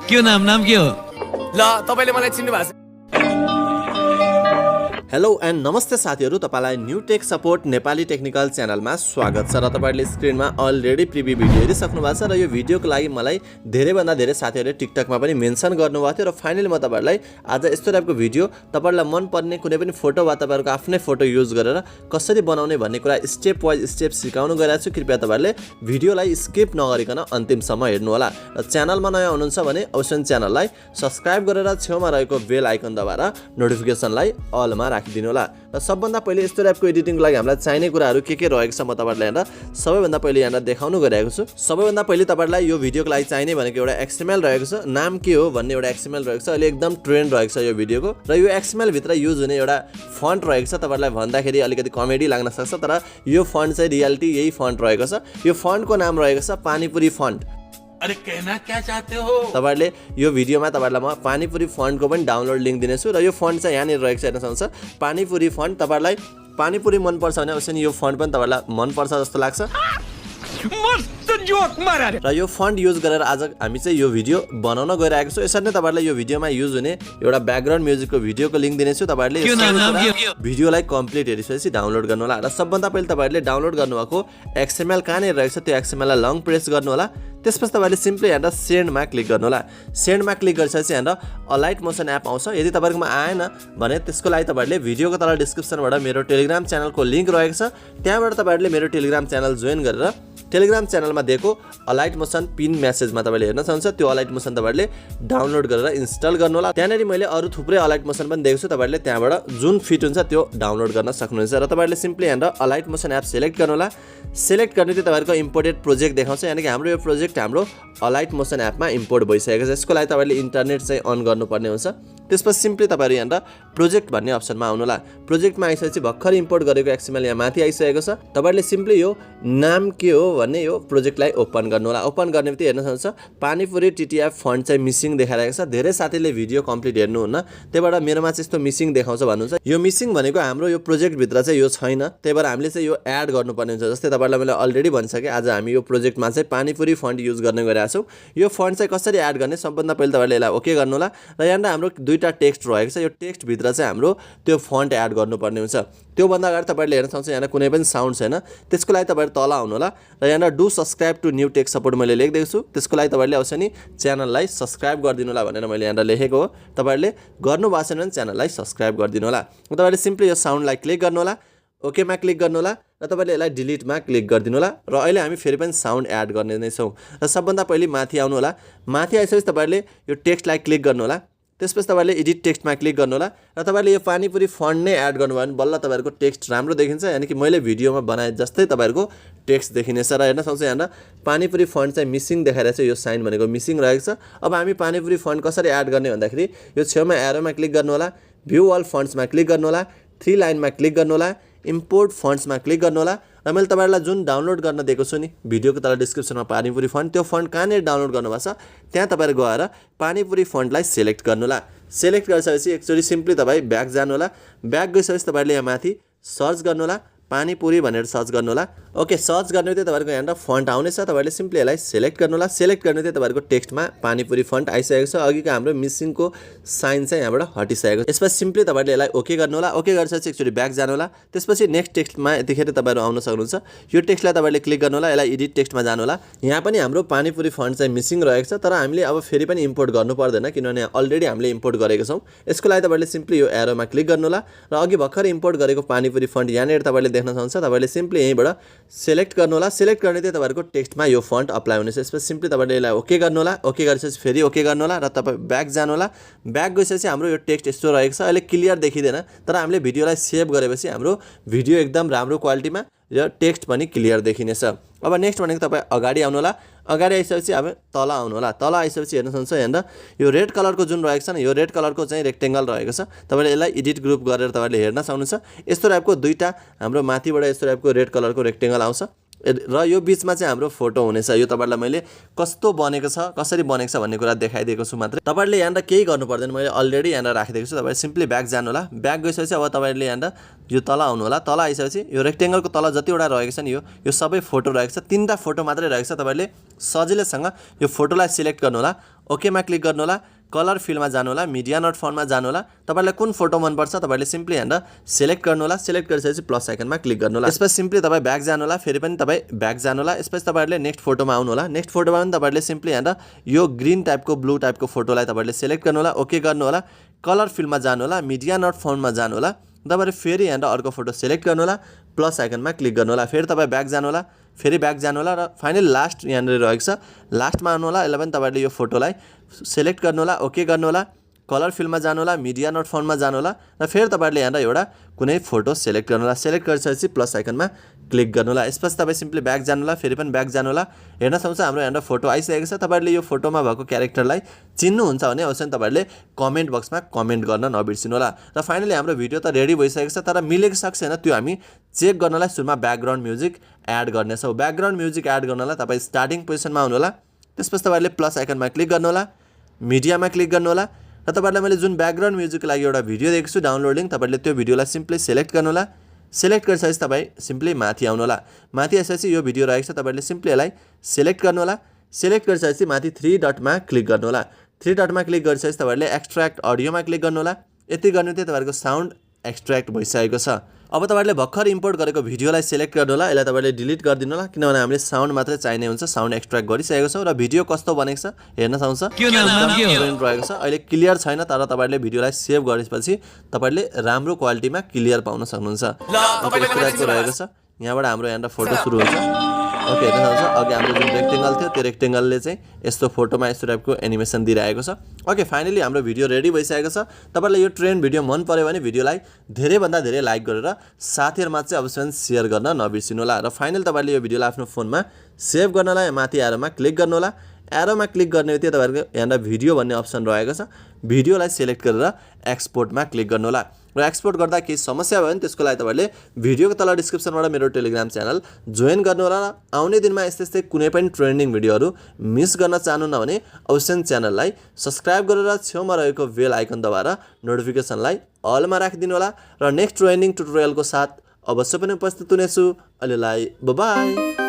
के हो नाम के हो? ल तपाईले मलाई चिन्नु भएको छ? हेलो एन्ड नमस्ते साथीहरु, तपाईलाई new tech support Nepali technical च्यानलमा स्वागत छ र तपाईहरुले स्क्रिनमा अलरेडी प्रिभ्यू भिडियो हेरिसक्नु भएको छ र यो भिडियोको लागि मलाई धेरै भन्दा धेरै साथीहरुले टिकटकमा पनि मेन्सन गर्नुभएको थियो र फाइनली म तपाईहरुलाई आज यस्तो टाइपको भिडियो तपाईहरुलाई मन पर्ने कुनै पनि फोटो वा तपाईहरुको आफ्नै फोटो युज गरेर कसरी बनाउने भन्ने कुरा स्टेप वाइज स्टेप सिकाउनु गइरहेको छु। कृपया तपाईहरुले भिडियोलाई स्किप नगरिकन अन्तिमसम्म हेर्नु होला र च्यानलमा नयाँ हुनुहुन्छ भने अवश्य च्यानललाई सब्स्क्राइब गरेर छेउमा रहेको बेल आइकन दबाएर नोटिफिकेसनलाई अलमा राखिदिनु होला। र सबभन्दा पहिले यस्तो टाइपको एडिटिङको लागि हामीलाई चाहिने कुराहरू के रहेको छ म तपाईहरुलाई यहाँ सबैभन्दा पहिले यहाँ देखाउनु गइरहेको छु। सबैभन्दा पहिले तपाईहरुलाई यो भिडियोको लागि चाहिने भनेको एउटा XML रहेको छ, नाम के हो भन्ने एउटा XML रहेको छ। अहिले एकदम ट्रेन्ड रहेको छ यो भिडियोको र यो XML भित्र युज हुने एउटा फन्ट रहेको छ। तपाईहरुलाई भन्दाखेरि अलिकति कमेडी लाग्न सक्छ, तर यो फन्ट चाहिँ रियालिटी यही फन्ट रहेको छ। यो फन्टको नाम रहेको छ पानीपुरी फन्ट। अरे कहना क्या चाहते हो? तपाईहरुले यो भिडियोमा तपाईहरुलाई म पानीपुरी फन्टको पनि डाउनलोड लिंक दिनेछु र यो फन्ट चाहिँ यहाँनिर रहेको छ, हेर्न सक्नुहुन्छ पानीपुरी फन्ट। तपाईहरुलाई पानीपुरी मन पर्छ भने अवश्य यो फन्ट पनि तपाईहरुलाई मन पर्छ जस्तो लाग्छ। मस्त जोक मारा रे। र यो फन्ट युज गरेर आज हामी चाहिँ यो भिडियो बनाउन गइरहेको छौं। यसरी नै तपाईहरुलाई यो भिडियोमा युज हुने एउटा ब्याकग्राउन्ड म्युजिकको भिडियोको लिंक दिनेछु। तपाईहरुले भिडियोलाई कम्प्लिट हेरिसकेपछि डाउनलोड गर्नु होला र सबभन्दा पहिले तपाईहरुले डाउनलोड गर्नुभएको XML कहाँनिर रहेको छ त्यो XML लाई लङ प्रेस गर्नु होला। त्यसपछि तपाईहरुले सिम्पली यहाँ सेन्डमा क्लिक गर्नु होला। सेन्डमा क्लिक गरिसकेपछि यहाँ अलाइटमोसन एप आउँछ। यदि तपाईहरुकोमा आएन भने त्यसको लागि तपाईहरुले भिडियोको तल डिस्क्रिप्सनबाट मेरो टेलिग्राम च्यानलको लिंक रहेको छ, त्यहाँबाट तपाईहरुले मेरो टेलिग्राम च्यानल जोइन गरेर टेलिग्राम च्यानलमा दिएको अलाइटमोसन पिन मेसेजमा तपाईले हेर्न सक्नुहुन्छ। त्यो अलाइटमोसन तपाईहरुले डाउनलोड गरेर इन्स्टल गर्नु होला। त्यहाँनेरि मैले अरु थुप्रै अलाइटमोसन पनि दिएको छु, तपाईहरुले त्यहाँबाट जुन फिट हुन्छ त्यो डाउनलोड गर्न सक्नुहुन्छ। र तपाईहरुले सिम्पली यहाँ अलाइटमोसन एप सिलेक्ट गर्नु होला। सिलेक्ट गर्ने चाहिँ तपाईहरुको इम्पोर्टेड प्रोजेक्ट देखाउँछ, यानी कि हाम्रो यो प्रोजेक्ट हाम्रो अलाइटमोसन एपमा इम्पोर्ट भइसकेको छ। यसको लागि तपाईहरुले इन्टरनेट चाहिँ अन गर्नुपर्ने हुन्छ। त्यसपछि सिम्पली तपाईहरु यहाँ प्रोजेक्ट भन्ने अप्सनमा आउनु होला। प्रोजेक्टमा आइसकेपछि भर्खर इम्पोर्ट गरेको XML यहाँ माथि आइसकेको छ। तपाईहरुले सिम्पली यो नाम के हो भन्ने यो प्रोजेक्टलाई ओपन गर्नु होला। ओपन गर्ने बित्तिकै हेर्न सक्नुहुन्छ पानीपुरी TTF फन्ट चाहिँ मिसिङ देखाइरहेको छ। धेरै साथीले भिडियो कम्प्लिट हेर्नुहुन्न, त्यहीबाट मेरोमा चाहिँ यस्तो मिसिङ देखाउँछ भन्नुहुन्छ। यो मिसिङ भनेको हाम्रो यो प्रोजेक्ट भित्र चाहिँ यो छैन, त्यही भएर हामीले चाहिँ यो एड गर्नुपर्ने हुन्छ। जस्तै तपाईहरुलाई मैले अलरेडी भनिसके आज हामी यो प्रोजेक्टमा चाहिँ पानीपुरी फन्ट युज गर्ने गइरहेका छौं। यो फन्ट चाहिँ कसरी एड गर्ने सबभन्दा पहिले तपाईहरुले यसलाई ओके गर्नु होला। र यहाँ हाम्रो दुईटा टेक्स्ट रहेको छ, यो टेक्स्ट भित्र चाहिँ हाम्रो त्यो फन्ट एड गर्नुपर्ने हुन्छ। त्यो भन्दा अगाडि तपाईहरुले हेर्न सक्नुहुन्छ यहाँ कुनै पनि साउन्ड छैन, त्यसको लागि तपाईहरु तल आउनु होला र यहाँ do subscribe to new tech support मैले लेखिदिएको छु। त्यसको लागि तपाईहरुले अवश्य नि च्यानललाई सब्स्क्राइब गरिदिनु होला भनेर मैले यहाँ लेखेको हो। तपाईहरुले गर्नु भएको छैन भने च्यानललाई सब्स्क्राइब गरिदिनु होला। तपाईहरुले सिम्पली यो साउन्डलाई क्लिक गर्नु होला, ओकेमा क्लिक गर्नु होला र तपाईले यसलाई डिलिटमा क्लिक गरिदिनु होला। र अहिले हामी फेरि पनि साउन्ड एड गर्ने नै छौं। र सबभन्दा पहिले माथि आउनु होला। माथि आइसकेपछि तपाईहरुले यो टेक्स्टलाई क्लिक गर्नु होला। त्यसपछि तपाईले एडिट टेक्स्टमा क्लिक गर्नु होला र तपाईले यो पानीपुरी फन्ट नै एड गर्नुभयो भने बल्ल तपाईहरुको टेक्स्ट राम्रो देखिन्छ, यानी कि मैले भिडियोमा बनाए जस्तै तपाईहरुको टेक्स्ट देखिनेछ। र हेर्न सक्नुहुन्छ यहाँ पानीपुरी फन्ट चाहिँ मिसिङ देखाइरहेछ, यो साइन भनेको मिसिङ रहेको छ। अब हामी पानीपुरी फन्ट कसरी एड गर्ने भन्दाखेरि यो छेउमा एरोमा क्लिक गर्नु होला, भ्यू अल फन्ट्समा क्लिक गर्नु होला, 3 लाइनमा क्लिक गर्नु होला, इम्पोर्ट फन्ट्समा क्लिक गर्नु होला। र मैले तपाईहरुलाई जुन डाउनलोड गर्न दिएको छु नि भिडियोको तल डिस्क्रिप्सनमा पानीपुरी फन्ट, त्यो फन्ट कहाँनिर डाउनलोड गर्नुभएको छ त्यहाँ तपाईहरु गएर पानीपुरी फन्टलाई सिलेक्ट गर्नु होला। सिलेक्ट गरिसकेपछि एकचोटी सिम्पली तपाई ब्याक जानु होला। ब्याक गइसकेपछि तपाईहरुले यहाँ माथि सर्च गर्नु होला, पानीपुरी भनेर सर्च गर्नु होला। ओके, सर्च गर्ने बित्तिकै तपाईहरुको यहाँ फन्ट आउनेछ। तपाईहरुले सिम्पली यसलाई सिलेक्ट गर्नु होला। सिलेक्ट गर्ने बित्तिकै तपाईहरुको टेक्स्टमा पानीपुरी फन्ट आइसकेको छ। अघिको हाम्रो मिसिङको साइन चाहिँ यहाँबाट हटिसकेको छ। यसपछि सिम्पली तपाईहरुले यसलाई ओके गर्नु होला। ओके गरिसकेपछि एकचोटी ब्याक जानु होला। त्यसपछि नेक्स्ट टेक्स्टमा यतिखेर तपाईहरु आउन सक्नुहुन्छ। यो टेक्स्टलाई तपाईहरुले क्लिक गर्नु होला, यसलाई एडिट टेक्स्टमा जानु होला। यहाँ पनि हाम्रो पानीपुरी फन्ट चाहिँ मिसिङ रहेको छ, तर हामीले अब फेरि पनि इम्पोर्ट गर्नु पर्दैन किनभने अलरेडी हामीले इम्पोर्ट गरेको छौं। यसको लागि तपाईहरुले सिम्पली यो एरोमा क्लिक गर्नु होला र अघि भर्खर इम्पोर्ट गरेको पानीपुरी फन्ट यहाँनिर तपाईहरुले देख्न सक्नुहुन्छ। तपाईहरुले सिम्पली यहीबाट सिलेक्ट गर्नु होला। सिलेक्ट गर्ने चाहिँ तपाईहरुको टेक्स्टमा यो फन्ट अप्लाई हुनेछ। यसपछि सिम्पली तपाईहरुले यसलाई ओके गर्नु होला। ओके गरिसकेपछि फेरि ओके गर्नु होला र तपाई ब्याक जानु होला। ब्याक गइसकेपछि हाम्रो यो टेक्स्ट यस्तो रहेको छ। अहिले क्लियर देखिदैन, तर हामीले भिडियोलाई सेभ गरेपछि हाम्रो भिडियो एकदम राम्रो क्वालिटीमा र टेक्स्ट पनि क्लियर देखिनेछ। अब नेक्स्ट भनेको तपाई अगाडि आउनु होला। अगाडि आइसकेपछि अब तल आउनु होला। तल आइसकेपछि हेर्न सक्नुहुन्छ यहाँ यो रेड कलरको जुन रहेको छ नि, यो रेड कलरको चाहिँ रेक्टेंगल रहेको छ। तपाईले यसलाई एडिट ग्रुप गरेर तपाईले हेर्न सक्नुहुन्छ। यस्तो टाइपको दुईटा हाम्रो माथिबाट यस्तो टाइपको रेड कलरको रेक्टेंगल आउँछ र यो बीचमा चाहिँ हाम्रो फोटो हुनेछ। यो तपाईहरुलाई मैले कस्तो बनेको छ कसरी बनेको छ भन्ने कुरा देखाइदिएको छु मात्र। तपाईहरुले यहाँ केही गर्नु पर्दैन, मैले अलरेडी यहाँ राखिदिएको छु। तपाईहरु सिम्पली ब्याक जानु होला। ब्याक गइसकेपछि अब तपाईहरुले यहाँ यो तल आउनु होला। तल आइसकेपछि यो रेक्टेंगलको तल जतिवटा रहेको छ नि यो सबै फोटो रहेको छ। 3टा फोटो मात्रै रहेको छ। तपाईहरुले सजिलैसँग यो फोटोलाई सिलेक्ट गर्नु होला। ओकेमा क्लिक गर्नु होला कलर फिल्डमा जानु होला मिडिया नट फन्टमा जानु होला तपाईलाई कुन फोटो मन पर्छ तपाईले सिम्पली हेरेर सिलेक्ट गर्नु होला सिलेक्ट गरिसकेपछि प्लस आइकनमा क्लिक गर्नु होला यसपछि सिम्पली तपाई ब्याक जानु होला फेरि पनि तपाई ब्याक जानु होला यसपछि तपाईहरुले नेक्स्ट फोटोमा आउनु होला नेक्स्ट फोटोमा पनि तपाईहरुले सिम्पली हेरेर यो ग्रीन टाइपको ब्लू टाइपको फोटोलाई तपाईहरुले सिलेक्ट गर्नु होला ओके गर्नु होला कलर फिल्डमा जानु होला मिडिया नट फन्टमा जानु होला तपाईहरु फेरि हेरेर अर्को फोटो सिलेक्ट गर्नु होला प्लस आइकनमा क्लिक गर्नु होला फेरि तपाई ब्याक जानु होला फेरि ब्याक जानु होला र फाइनली लास्ट यहाँ रहेको छ लास्टमा आउनु होला यसलाई पनि तपाईहरुले यो फोटोलाई सिलेक्ट गर्नु होला ओके गर्नु होला कलर फिल्डमा जानु होला मिडिया नट फन्टमा जानु होला र फेरि तपाईहरुले यहाँ एउटा कुनै फोटो सिलेक्ट गर्नु होला सिलेक्ट गरिसकेपछि प्लस आइकनमा क्लिक गर्नु होला यसपछि तपाई सिम्पली ब्याक जानु होला फेरि पनि ब्याक जानु होला हेर्न सक्नुहुन्छ हाम्रो यहाँ फोटो आइसकेको छ तपाईहरुले यो फोटोमा भएको क्यारेक्टरलाई चिन्नुहुन्छ भने अवश्य तपाईहरुले कमेन्ट बक्समा कमेन्ट गर्न नबिर्सिनु होला र फाइनली हाम्रो भिडियो त रेडी भइसकेको छ तर मिलेको सक्छ हैन त्यो हामी चेक गर्नलाई सुरुमा ब्याकग्राउन्ड म्युजिक एड गर्नेछौं ब्याकग्राउन्ड म्युजिक एड गर्नलाई तपाई स्टार्टिङ पोजिसनमा आउनु होला त्यसपछि तपाईहरुले प्लस आइकनमा क्लिक गर्नु होला मिडियामा क्लिक गर्नु होला र तपाईहरुलाई मैले जुन ब्याकग्राउन्ड म्युजिकको लागि एउटा भिडियो दिएको छु डाउनलोडिङ तपाईहरुले त्यो भिडियोलाई सिम्पली सिलेक्ट गर्नु होला सिलेक्ट गरिसकेपछि तपाई सिम्पली माथि आउनु होला माथि आएपछि यो भिडियो रहेको छ तपाईहरुले सिम्पली यसलाई सिलेक्ट गर्नु होला सिलेक्ट गरिसकेपछि माथि 3 डटमा क्लिक गर्नु होला 3 डटमा क्लिक गरिसकेपछि तपाईहरुले एक्सट्र्याक्ट अडियोमा क्लिक गर्नु होला यति गर्नु थियो तपाईहरुको साउन्ड एक्सट्र्याक्ट भइसकेको छ अब तपाईहरुले भर्खर इम्पोर्ट गरेको भिडियोलाई सिलेक्ट गर्नु होला यसलाई तपाईहरुले डिलिट गरिदिनु होला किनभने हामीले साउन्ड मात्रै चाहिने हुन्छ साउन्ड एक्सट्र्याक्ट गरिसकेको छौं र भिडियो कस्तो बनेको छ हेर्न सक्नुहुन्छ रहेको छ अहिले क्लियर छैन तर तपाईहरुले भिडियोलाई सेभ गरेपछि तपाईहरुले राम्रो क्वालिटीमा क्लियर पाउन सक्नुहुन्छ रहेको छ यहाँबाट हाम्रो यहाँ फोटो सुरु हुन्छ ओके हेर्न सक्नुहुन्छ अघि हाम्रो जुन रेक्टेंगल थियो त्यो रेक्टेंगलले चाहिँ यस्तो फोटोमा यस्तो टाइपको एनिमेसन दिइरहेको छ ओके फाइनली हाम्रो भिडियो रेडी भइसकेको छ तपाईहरुलाई यो ट्रेन्ड भिडियो मन पर्यो भने भिडियोलाई धेरै भन्दा धेरै लाइक गरेर साथीहरुमा चाहिँ अवश्य शेयर गर्न नबिर्सिनु होला र फाइनली तपाईहरुले यो भिडियोलाई आफ्नो फोनमा सेभ गर्नलाई माथि एरोमा क्लिक गर्नु होला एरोमा क्लिक गर्ने बित्तिकै तपाईहरुको यहाँ भिडियो भन्ने अप्सन रहेको छ भिडियोलाई सिलेक्ट गरेर एक्सपोर्टमा क्लिक गर्नु होला र एक्सपोर्ट गर्दा केही समस्या भयो भने त्यसको लागि तपाईहरुले भिडियोको तल डिस्क्रिप्सनबाट मेरो टेलिग्राम च्यानल जोइन गर्नु होला र आउने दिनमा यस्तै कुनै पनि ट्रेन्डिङ भिडियोहरु मिस गर्न चाहनुहुन्न भने अवश्य च्यानललाई सब्स्क्राइब गरेर छेउमा रहेको बेल आइकन दबाएर नोटिफिकेसनलाई अलमा राखिदिनु होला र नेक्स्ट ट्रेन्डिङ ट्युटोरियलको साथ अवश्य पनि उपस्थित हुनेछु अहिलेलाई बाइ बाइ